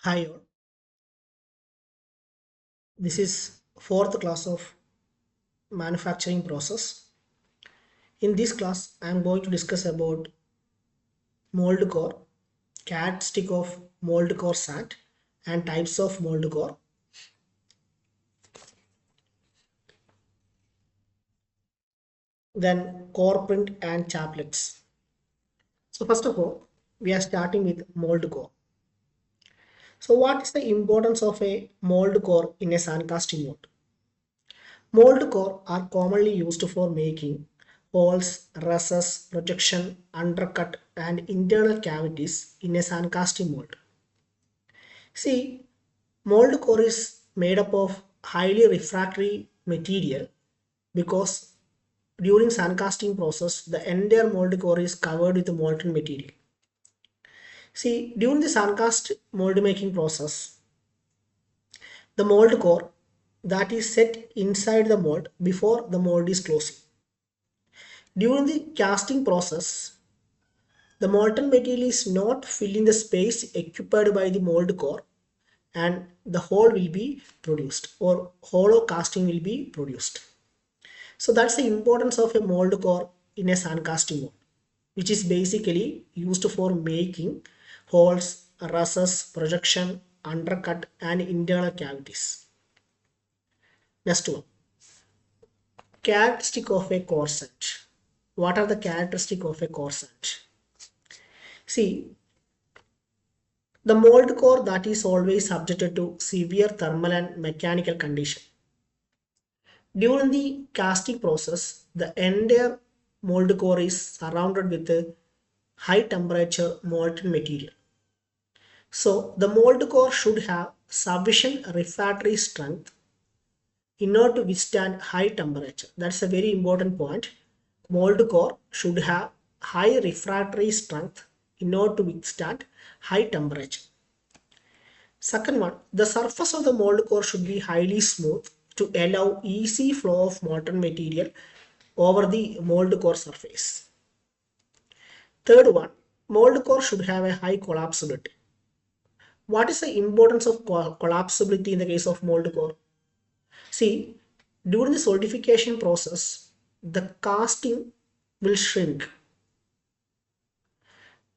Hi all. This is fourth class of manufacturing process. In this class, I am going to discuss about mold core, characteristic of mold core sand, and types of mold core. Then core print and chaplets. So first of all, we are starting with mold core. So what is the importance of a mold core in a sand casting mold? Mold core are commonly used for making holes, recesses, projection, undercut, and internal cavities in a sand casting mold. See, mold core is made up of highly refractory material because during sand casting process, the entire mold core is covered with molten material. See, during the sand cast mold making process, the mold core that is set inside the mold before the mold is closing. During the casting process, the molten material is not filling the space occupied by the mold core and the hole will be produced or hollow casting will be produced. So that's the importance of a mold core in a sand casting mold, which is basically used for making holes, recesses, projection, undercut and internal cavities. Next one, characteristic of a core set. What are the characteristic of a core set? See, the mold core that is always subjected to severe thermal and mechanical condition. During the casting process, the entire mold core is surrounded with a high temperature molten material. So the mold core should have sufficient refractory strength in order to withstand high temperature. That's a very important point. Mold core should have high refractory strength in order to withstand high temperature. Second one, the surface of the mold core should be highly smooth to allow easy flow of molten material over the mold core surface. Third one, mold core should have a high collapsibility. What is the importance of collapsibility in the case of mold core? See, during the solidification process, the casting will shrink.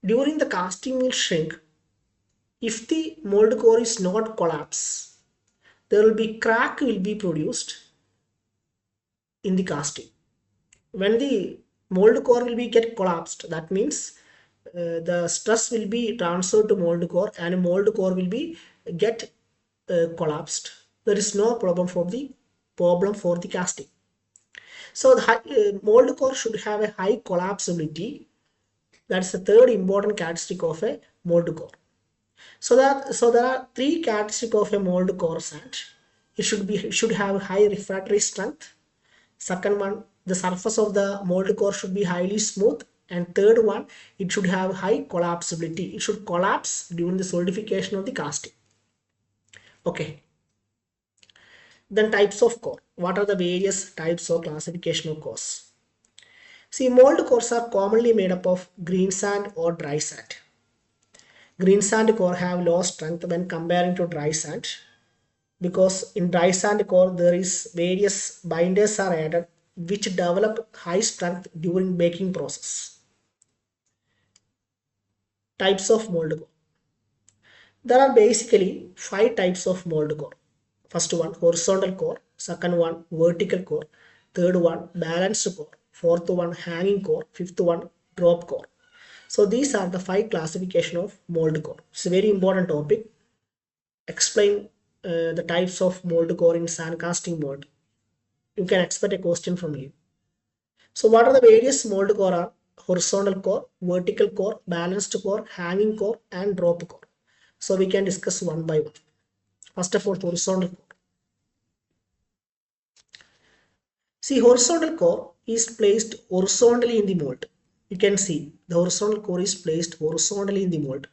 During the casting will shrink, if the mold core is not collapsed, there will be crack will be produced in the casting. When the mold core will be get collapsed, that means the stress will be transferred to mold core and mold core will be get collapsed. There is no problem for the casting. So the mold core should have a high collapsibility. That's the third important characteristic of a mold core. So there are three characteristics of a mold core sand. It should have high refractory strength. Second one, the surface of the mold core should be highly smooth. And third one, it should have high collapsibility. It should collapse during the solidification of the casting. Okay. Then types of core. What are the various types of classification of cores? See, mold cores are commonly made up of green sand or dry sand. Green sand core have low strength when comparing to dry sand because in dry sand core there is various binders are added which develop high strength during baking process. Types of mold core. There are basically five types of mold core. First one horizontal core, second one vertical core, third one balanced core, fourth one hanging core, fifth one drop core. So these are the five classification of mold core. It's a very important topic. Explain the types of mold core in sand casting mold. You can expect a question from you. So what are the various mold core are? Horizontal core, vertical core, balanced core, hanging core, and drop core. So we can discuss one by one. First of all, horizontal core. See, horizontal core is placed horizontally in the mold. You can see the horizontal core is placed horizontally in the mold.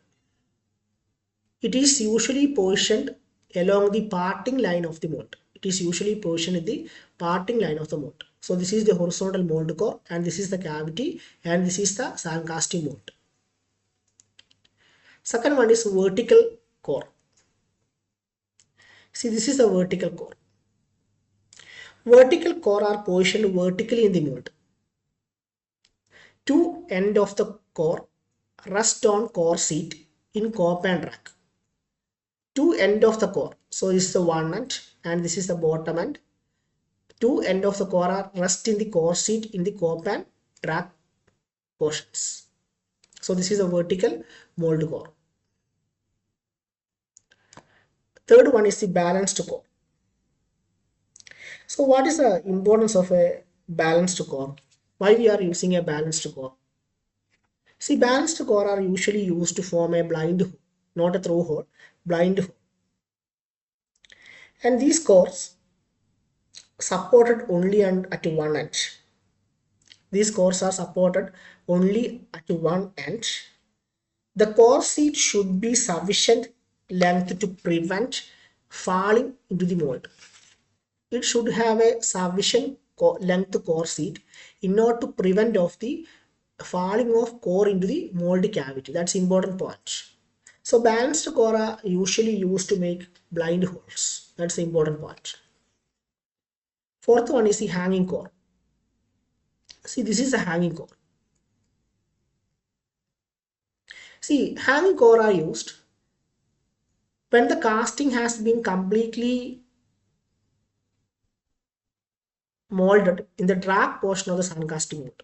It is usually positioned along the parting line of the mold. It is usually positioned in the parting line of the mold. So this is the horizontal mold core and this is the cavity and this is the sand casting mold. Second one is vertical core. See, this is a vertical core. Vertical core are positioned vertically in the mold. Two end of the core rest on core seat in compound rack. Two end of the core. So this is the one end and this is the bottom end. Two end of the core are rest in the core seat in the compound rack portions. So this is a vertical mold core. Third one is the balanced core. So what is the importance of a balanced core? Why we are using a balanced core? See, balanced core are usually used to form a blind hole, not a through hole, blind hole. And these cores supported only at one end. These cores are supported only at one end. The core seat should be sufficient length to prevent falling into the mold. It should have a sufficient length core seat in order to prevent of the falling of core into the mold cavity. That's important point. So balanced core are usually used to make blind holes. That's the important point. Fourth one is the hanging core. See, this is a hanging core. See, hanging core are used when the casting has been completely molded in the drag portion of the sun casting mold.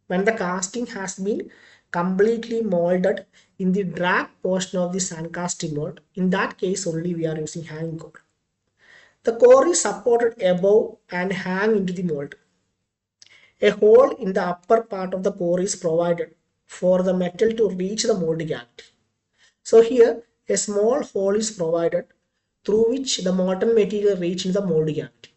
When the casting has been completely molded in the drag portion of the sun casting mold, in that case only we are using hanging core. The core is supported above and hang into the mold. A hole in the upper part of the core is provided for the metal to reach the mold cavity. So here a small hole is provided through which the molten material reaches the mold cavity.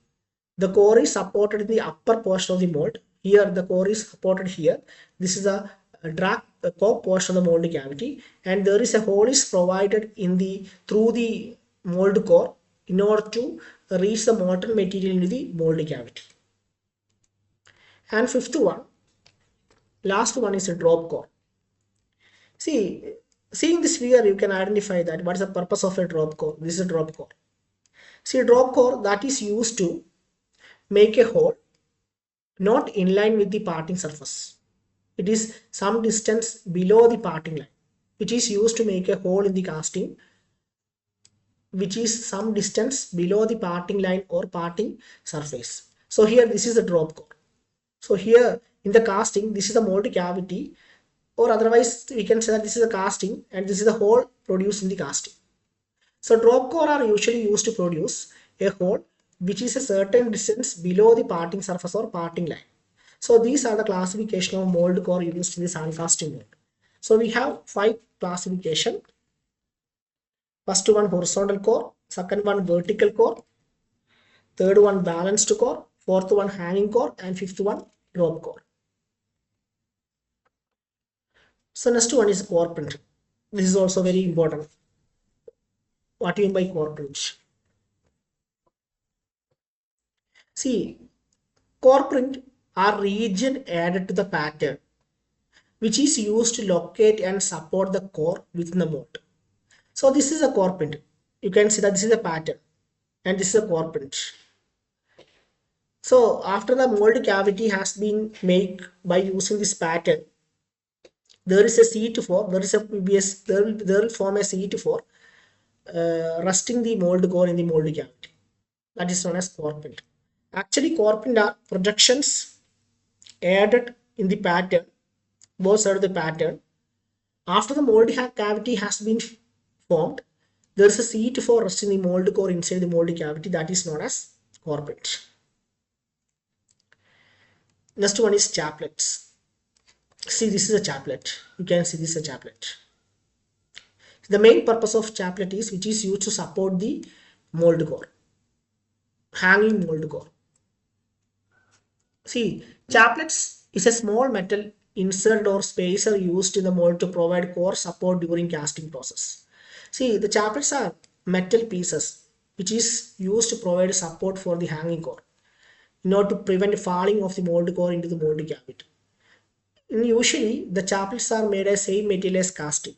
The core is supported in the upper portion of the mold. Here the core is supported here. This is a drag core portion of the mold cavity, and there is a hole is provided in the through the mold core in order to reach the molten material into the mold cavity. And fifth one, last one is a drop core. See, seeing this figure, you can identify that what is the purpose of a drop core. This is a drop core. See, a drop core that is used to make a hole not in line with the parting surface. It is some distance below the parting line, which is used to make a hole in the casting, which is some distance below the parting line or parting surface. So here this is a drop core. So here in the casting, this is the mold cavity, or otherwise we can say that this is a casting and this is the hole produced in the casting. So drop core are usually used to produce a hole which is a certain distance below the parting surface or parting line. So these are the classification of mold core used in the sand casting mold. So we have 5 classification. First one horizontal core, second one vertical core, third one balanced core, fourth one hanging core, and fifth one drop core. So next one is core print. This is also very important. What do you mean by core print? See, core print are region added to the pattern which is used to locate and support the core within the mold. So this is a core print. You can see that this is a pattern and this is a core print. So after the mold cavity has been made by using this pattern, there is a seat for, there is a PBS, there will form a seat for resting the mold core in the mold cavity. That is known as core print. Actually, core print are projections added in the pattern, both sides of the pattern. After the mold cavity has been formed, there is a seat for resting the mold core inside the mold cavity, that is known as core print. Next one is chaplets. See, this is a chaplet. You can see this is a chaplet. The main purpose of chaplet is which is used to support the mold core, hanging mold core. See, chaplets is a small metal insert or spacer used in the mold to provide core support during casting process. See, the chaplets are metal pieces which is used to provide support for the hanging core in order to prevent falling of the mold core into the mold cavity. And usually, the chaplets are made of same material as casting.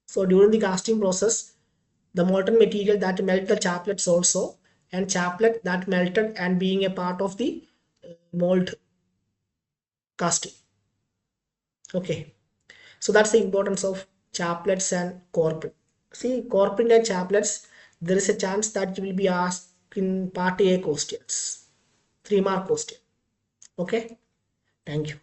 So during the casting process, the molten material that melt the chaplets also, and chaplet that melted and being a part of the mold casting. Okay, so that's the importance of chaplets and core print. See, core print and chaplets, there is a chance that you will be asked in part A questions, 3 mark question. Okay, thank you.